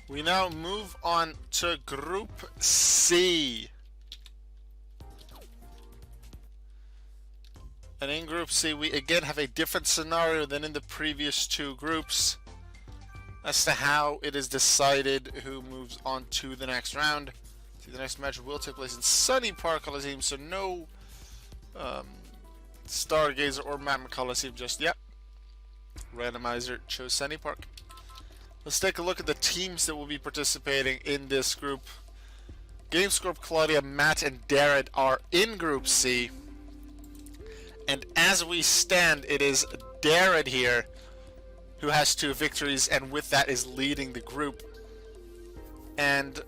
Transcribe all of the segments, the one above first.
We now move on to Group C. And in Group C, we again have a different scenario than in the previous two groups as to how it is decided who moves on to the next round. The next match will take place in Sunny Park Coliseum, so no Stargazer or Matt Coliseum just yet. Randomizer chose Sunny Park. Let's take a look at the teams that will be participating in this group. GameScorp, Claudia, Matt, and Darrad are in Group C. And as we stand, it is Darrad here who has 2 victories, and with that is leading the group. And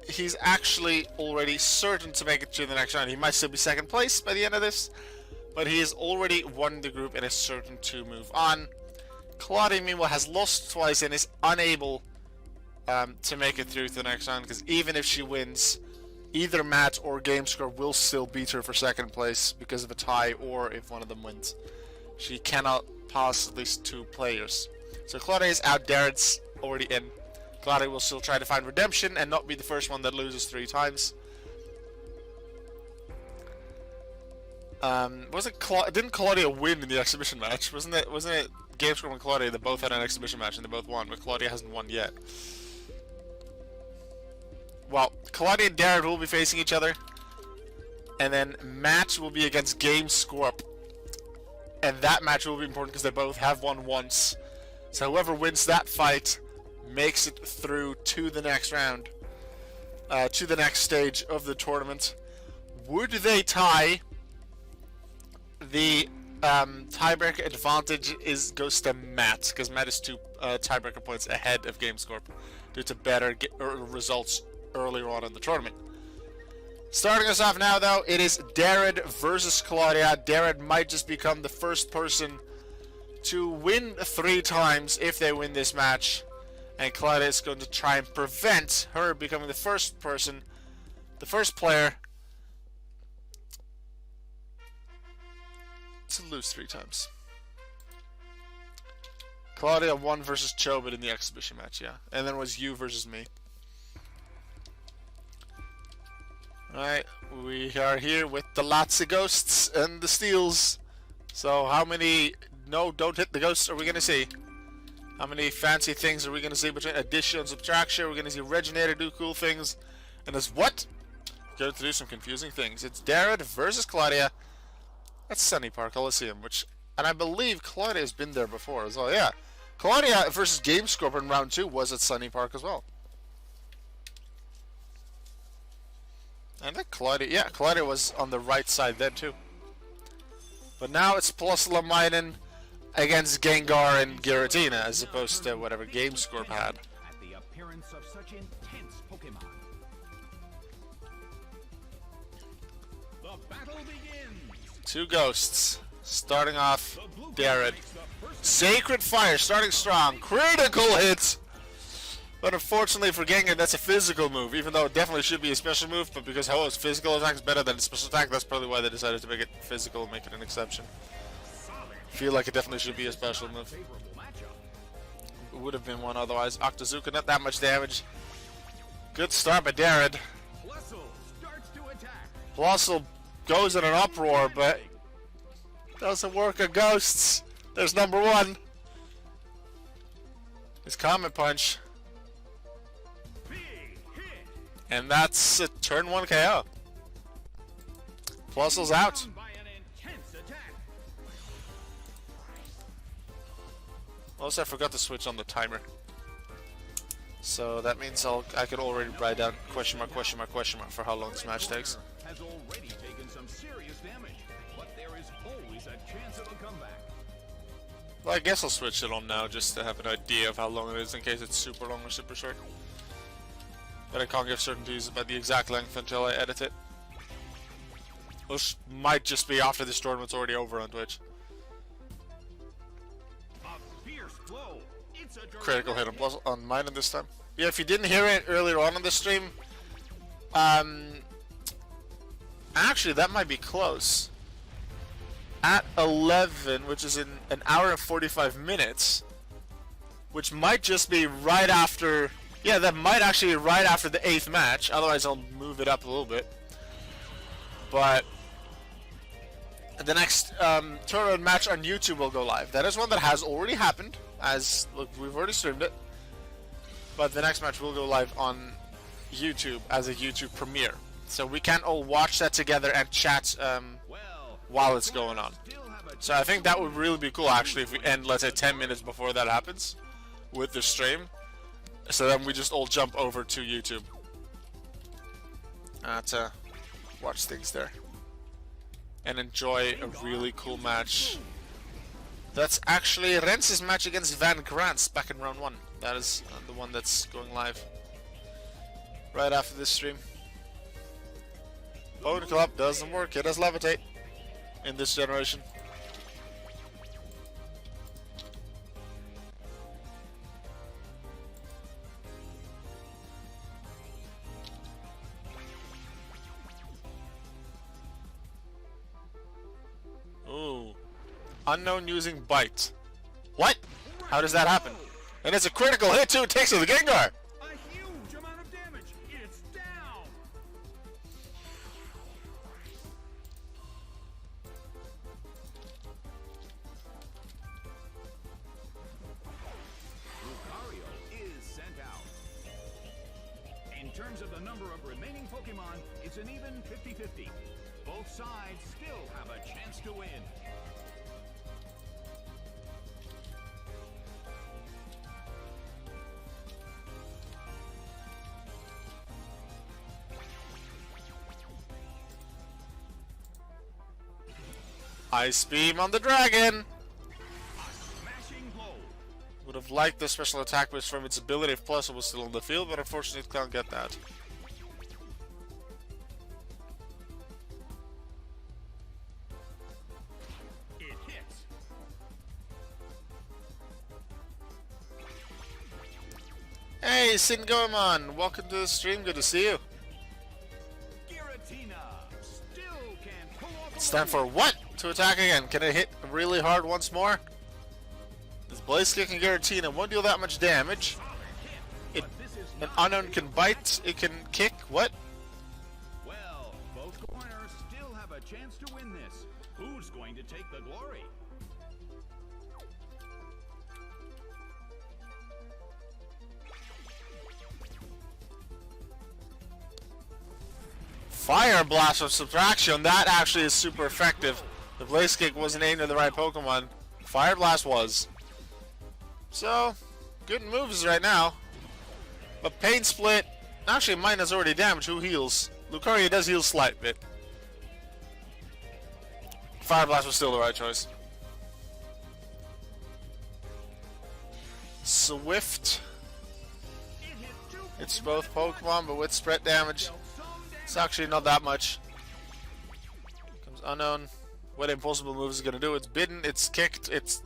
he's actually already certain to make it to the next round. He might still be second place by the end of this, but he has already won the group and is certain to move on. Claudia, meanwhile, has lost twice and is unable to make it through to the next round, because even if she wins, either Matt or GameScore will still beat her for second place because of a tie, or if one of them wins. She cannot pass at least 2 players. So Claudia is out, Darrad's already in. Claudia will still try to find redemption and not be the first one that loses 3 times. Didn't Claudia win in the exhibition match? Wasn't it GameScore and Claudia that both had an exhibition match and they both won, but Claudia hasn't won yet. Well, Claudia and Darrad will be facing each other, and then match will be against GameScorp, and that match will be important because they both have won once. So whoever wins that fight makes it through to the next round, to the next stage of the tournament. Would they tie? The tiebreaker advantage goes to Matt, because Matt is 2 tiebreaker points ahead of GameScorp due to better results earlier on in the tournament. Starting us off now, though, it is Darrad versus Claudia. Darrad might just become the first person to win 3 times if they win this match, and Claudia is going to try and prevent her becoming the first player to lose 3 times. Claudia won versus Chobit in the exhibition match, yeah, and then it was you versus me. Alright, we are here with the lots of ghosts and the steals. So how many don't hit the ghosts are we going to see? How many fancy things are we going to see between addition and subtraction? We're going to see Reginator do cool things. And as what? Going to do some confusing things. It's Darrad versus Claudia at Sunny Park Coliseum, and I believe Claudia has been there before as well. Yeah, Claudia versus GameScorp in round 2 was at Sunny Park as well. And that Claudia was on the right side then too. But now it's Plusla against Gengar and Giratina, as opposed to whatever GameScorp had. At the appearance of such intense Pokemon. The battle begins. 2 ghosts. Starting off, Darrad. Sacred Fire, starting strong. Critical hit! But unfortunately for Gengar, that's a physical move, even though it definitely should be a special move, but because Ho-Oh's physical attack is better than its special attack, that's probably why they decided to make it physical and make it an exception. Feel like it definitely should be a special move. It would have been one otherwise. Octazooka, not that much damage. Good start by Darrad. Plusle goes in an uproar, but doesn't work on ghosts. There's number 1. His Comet Punch. And that's a turn 1 KO. Plusle's out. Also, I forgot to switch on the timer. So that means I could already write down question mark for how long this match takes. Has already taken some serious damage, but there is always a chance of a comeback. Well, I guess I'll switch it on now just to have an idea of how long it is in case it's super long or super short. But I can't give certainties about the exact length until I edit it. Which might just be after this tournament's already over on Twitch. Critical hit on mine this time. Yeah, if you didn't hear it earlier on in the stream, actually that might be close. At 11, which is in an hour and 45 minutes, which might just be right after. Yeah, that might actually be right after the 8th match. Otherwise, I'll move it up a little bit. But the next tournament match on YouTube will go live. That is one that has already happened, as look, we've already streamed it. But the next match will go live on YouTube as a YouTube premiere. So we can all watch that together and chat while it's going on. So I think that would really be cool actually if we end, let's say, 10 minutes before that happens with the stream. So then we just all jump over to YouTube to watch things there. And enjoy a really cool match. That's actually Rens's match against Van Grant's back in round 1. That is the one that's going live right after this stream. Bone Club doesn't work, it does levitate in this generation. Ooh. Unknown using bite. What? How does that happen? And it's a critical hit too, it takes to the Gengar! A huge amount of damage. It's down. Lucario is sent out. In terms of the number of remaining Pokemon, it's an even 50-50. Both sides still have a chance to win. Ice Beam on the dragon! Smashing blow. Would have liked the special attack boost from its ability if Plus was still on the field, but unfortunately it can't get that. It hits. Hey, Singomon! Welcome to the stream, good to see you. Giratina still can't pull off. It's time for what? To attack again. Can it hit really hard once more? This Blaze Kick and Giratina won't deal that much damage. It, an unknown can bite, it can kick, what? Well, both corners still have a chance to win this. Who's going to take the glory? Fire Blast of Subtraction, that actually is super effective. The Blaze Kick wasn't aimed at the right Pokemon. Fire Blast was. So, good moves right now. But Pain Split, actually mine has already damaged. Who heals? Lucario does heal slight bit. Fire Blast was still the right choice. Swift. It's both Pokemon, but with spread damage. It's actually not that much. Comes Unknown. What Impossible move is it gonna do? It's bitten, it's kicked, it's...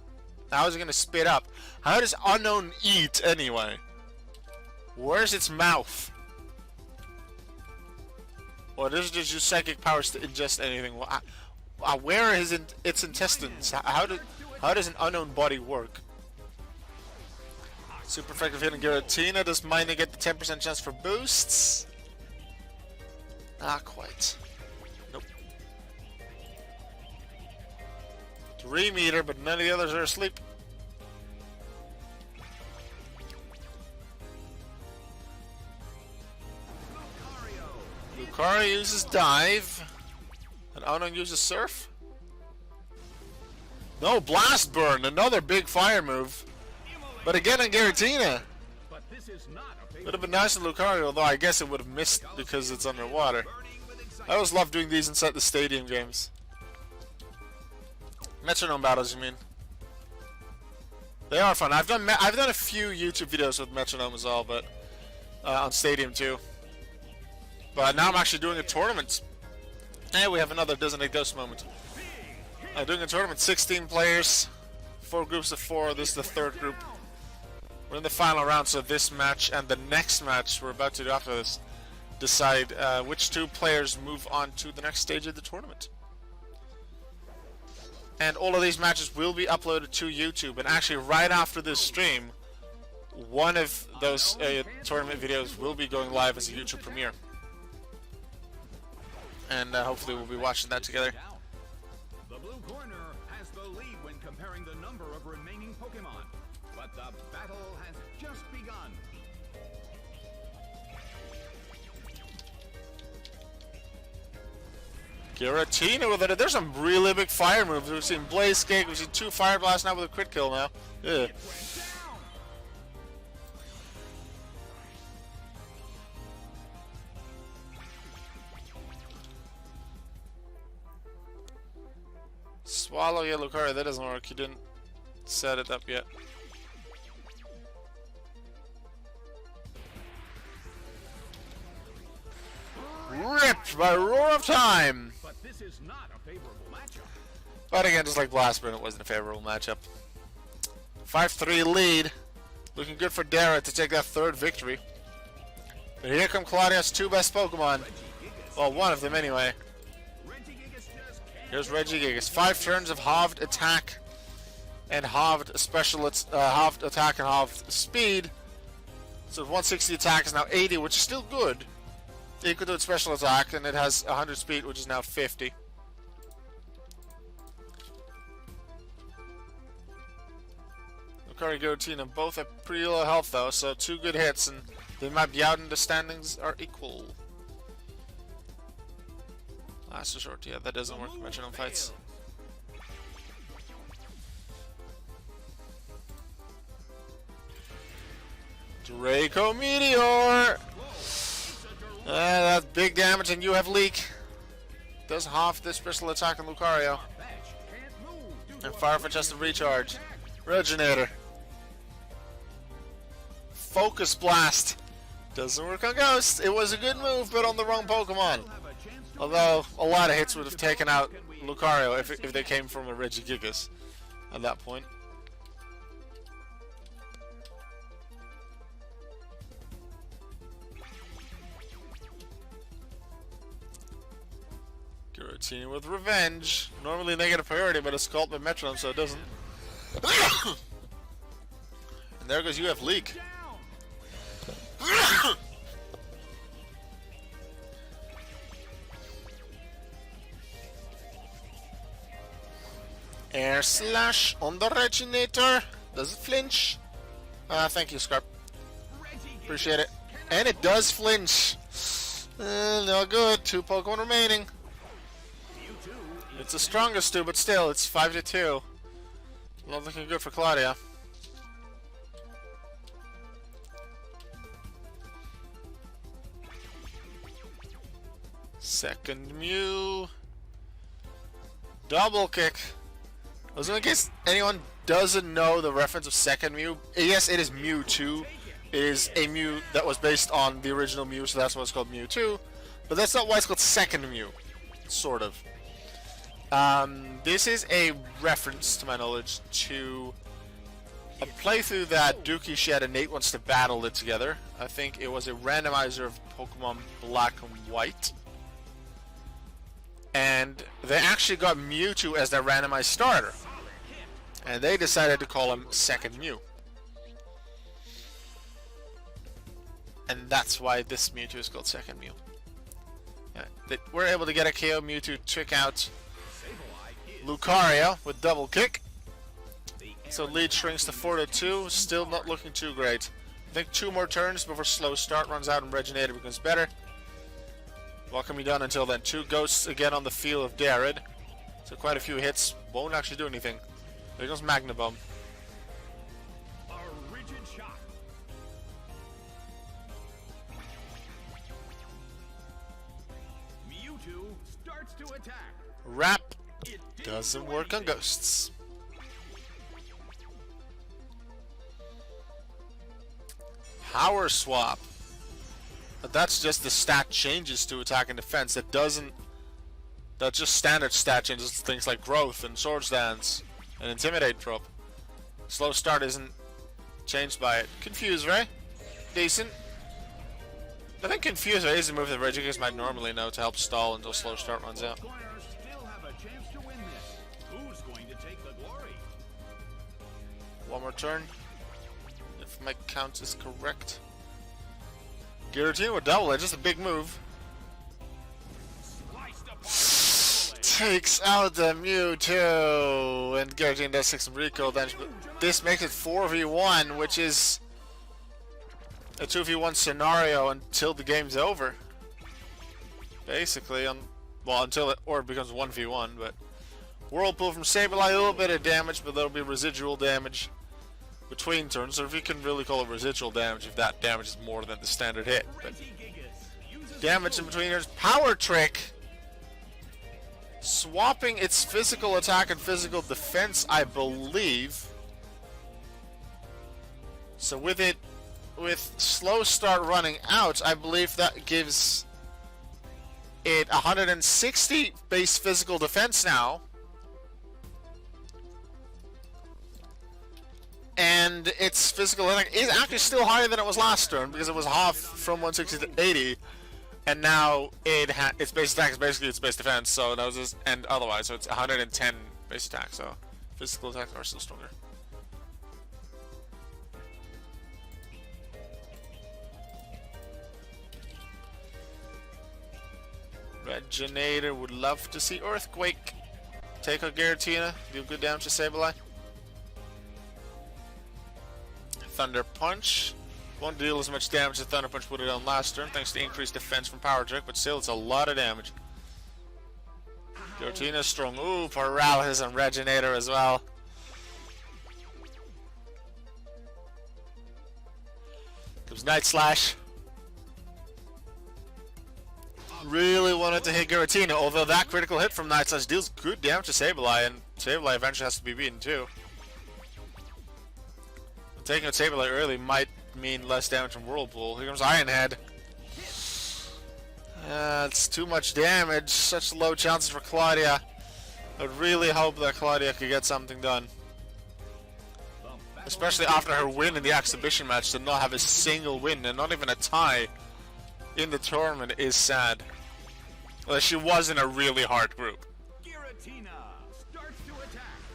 How is it gonna spit up? How does Unknown eat anyway? Where's its mouth? Or does it just use psychic powers to ingest anything? Where are its intestines? How does an Unknown body work? Super effective hitting Giratina. Does Mining get the 10% chance for boosts? Not quite. Nope. 3 meter, but none of the others are asleep. Lucario uses Dive. And Unknown uses Surf. No, Blast Burn, another big fire move. But again on Giratina. Would have been nice on Lucario, although I guess it would have missed because it's underwater. I always love doing these inside the stadium games. Metronome battles, you mean? They are fun. I've done a few YouTube videos with Metronome as well, but on Stadium too. But now I'm actually doing a tournament. Hey, we have another Designated Ghost moment. I'm doing a tournament, 16 players, 4 groups of 4. This is the 3rd group. We're in the final round, so this match and the next match we're about to do after this decide which 2 players move on to the next stage of the tournament. And all of these matches will be uploaded to YouTube, and actually right after this stream one of those tournament videos will be going live as a YouTube premiere. And hopefully we'll be watching that together. The blue corner has the lead when comparing the number of remaining Pokemon, but the battle has just begun. Giratina with it. There's some really big fire moves. We've seen Blaze Cake. We've seen 2 Fire Blasts now with a crit kill now. Ugh. Swallow Yellow Lucario. That doesn't work. You didn't set it up yet. Ripped by Roar of Time. But this is not a favorable matchup. But again, just like last spin, it wasn't a favorable matchup. 5-3 lead. Looking good for Darrad to take that 3rd victory. But here come Claudia's 2 best Pokemon. Well, one of them anyway. Here's Regigigas. 5 turns of halved attack and halved special, halved attack and halved speed. So 160 attack is now 80, which is still good. Equal to its special attack, and it has 100 speed, which is now 50. Lucario and Giratina both have pretty low health though, so 2 good hits, and they might be out, and the standings are equal. Last resort, yeah, that doesn't work in Metronome fights. Draco Meteor! That's big damage, and you have Leak. Does half the special attack on Lucario. And fire for just a recharge. Reginator. Focus Blast. Doesn't work on Ghost. It was a good move, but on the wrong Pokemon. Although, a lot of hits would have taken out Lucario if they came from a Regigigas at that point. Giratina with Revenge. Normally negative priority, but it's called by Metronome, so it doesn't. And there goes you have Leak. Air Slash on the Reginator. Does it flinch? Thank you, Scarp. Appreciate it. And it does flinch. No good. 2 Pokemon remaining. It's the strongest 2, but still, it's 5-2. Not looking good for Claudia. Second Mew. Double kick. I was in case anyone doesn't know the reference of second Mew. Yes, it is Mewtwo. It is a Mew that was based on the original Mew, so that's why it's called Mewtwo. But that's not why it's called second Mew. Sort of. This is a reference, to my knowledge, to a playthrough that Dookie Shed and Nate Wants to Battle did together. I think it was a randomizer of Pokemon Black and White. And they actually got Mewtwo as their randomized starter. And they decided to call him Second Mew. And that's why this Mewtwo is called Second Mew. Yeah, they were able to get a KO Mewtwo, trick out Lucario with double kick. So lead shrinks to 4-2. Still not looking too great. I think 2 more turns before slow start runs out and Reginator becomes better. What can be done until then? 2 ghosts again on the field of Darrad. So quite a few hits. Won't actually do anything. There goes Magna Bomb. A rigid shot. Mewtwo starts to attack. Wrap doesn't work on ghosts. Power Swap. But that's just the stat changes to attack and defense. That doesn't. That's just standard stat changes to things like growth and Swords Dance and Intimidate drop. Slow start isn't changed by it. Confuse Ray. Decent. I think Confuse Ray is a move that Regigigas might normally know to help stall until slow start runs out. Still have a chance to win this. Who's going to take the glory? One more turn. if my count is correct. Giratina with double it, just a big move. Takes out the Mewtwo, and Giratina does take some recoil damage, but this makes it 4v1, which is a 2v1 scenario until the game's over. Basically, well, until it becomes 1v1, but Whirlpool from Sableye, a little bit of damage, but there'll be residual damage between turns, or if you can really call it residual damage if that damage is more than the standard hit. But damage in between turns. Power Trick! Swapping its physical attack and physical defense, I believe. So with slow start running out, I believe that gives it 160 base physical defense now. And its physical attack is actually still higher than it was last turn because it was half from 160 to 80, and now its base attack is basically its base defense. So that was just, and otherwise, so it's 110 base attack. So physical attacks are still stronger. Reginator would love to see Earthquake take out Giratina, do good damage to Sableye. Thunder Punch. Won't deal as much damage as Thunder Punch would have done last turn thanks to increased defense from Power Trick, but still it's a lot of damage. Giratina is strong. Ooh, Paralysis on Reginator as well. Comes Night Slash. Really wanted to hit Giratina, although that critical hit from Night Slash deals good damage to Sableye, and Sableye eventually has to be beaten too. Taking out Sableye early might mean less damage from Whirlpool. Here comes Iron Head. It's too much damage. Such low chances for Claudia. I would really hope that Claudia could get something done. Especially after her win in the exhibition match, to not have a single win and not even a tie in the tournament is sad. Well, she was in a really hard group.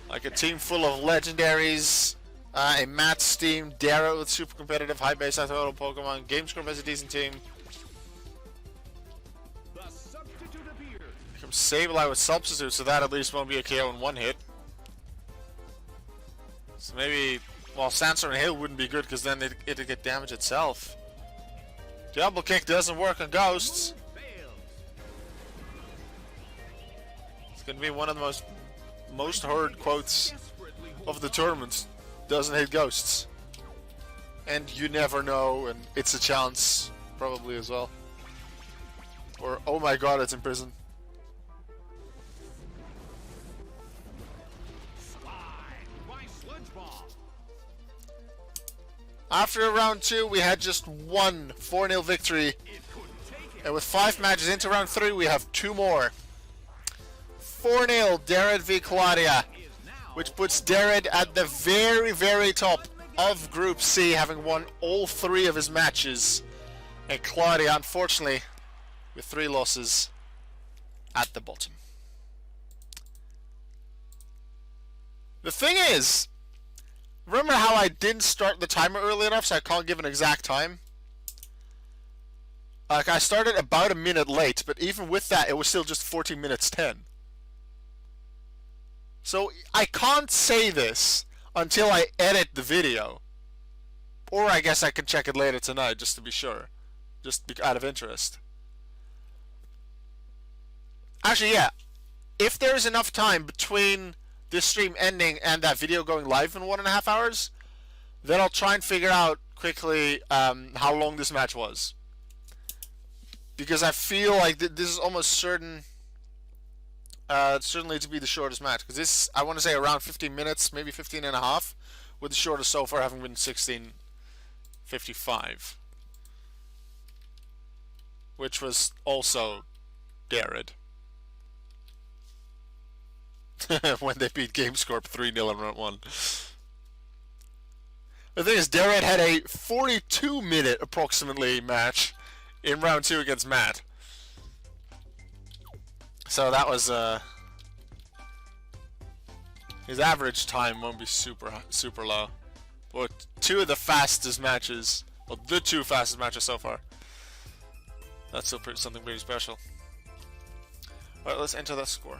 Like a team full of legendaries. A Matt's team, Darrad with super competitive, high base, high total Pokemon. GameScorp has a decent team. Here comes Sableye with Substitute, so that at least won't be a KO in one hit. So maybe, well, Sandstorm and Hail wouldn't be good because then it'd get damage itself. Double Kick doesn't work on Ghosts. It's gonna be one of the most heard quotes of the tournament. Doesn't hit Ghosts. And you never know, and it's a chance, probably as well. Or, oh my god, it's in prison. After round 2, we had just one 4-0 victory. And with 5 matches into round 3, we have 2 more. 4-0 Darrad v Claudia, which puts Darrad at the very, very top of Group C, having won all 3 of his matches. And Claudia, unfortunately, with 3 losses at the bottom. The thing is, remember how I didn't start the timer early enough, so I can't give an exact time? Like, I started about a minute late, but even with that, it was still just 14 minutes 10. So, I can't say this until I edit the video. Or I guess I can check it later tonight, just to be sure. Just out of interest. Actually, yeah. If there's enough time between this stream ending and that video going live in 1.5 hours, then I'll try and figure out quickly how long this match was. Because I feel like this is almost certain... certainly to be the shortest match, because this, I want to say, around 15 minutes, maybe 15 and a half, with the shortest so far having been 16:55, which was also Darrad when they beat GameScorp 3-0 in round 1. The thing is, Darrad had a 42-minute approximately match in round 2 against Matt. So that was his average time won't be super low. Well, two of the fastest matches. Well, the two fastest matches so far. That's still something pretty special. Alright, let's enter that score.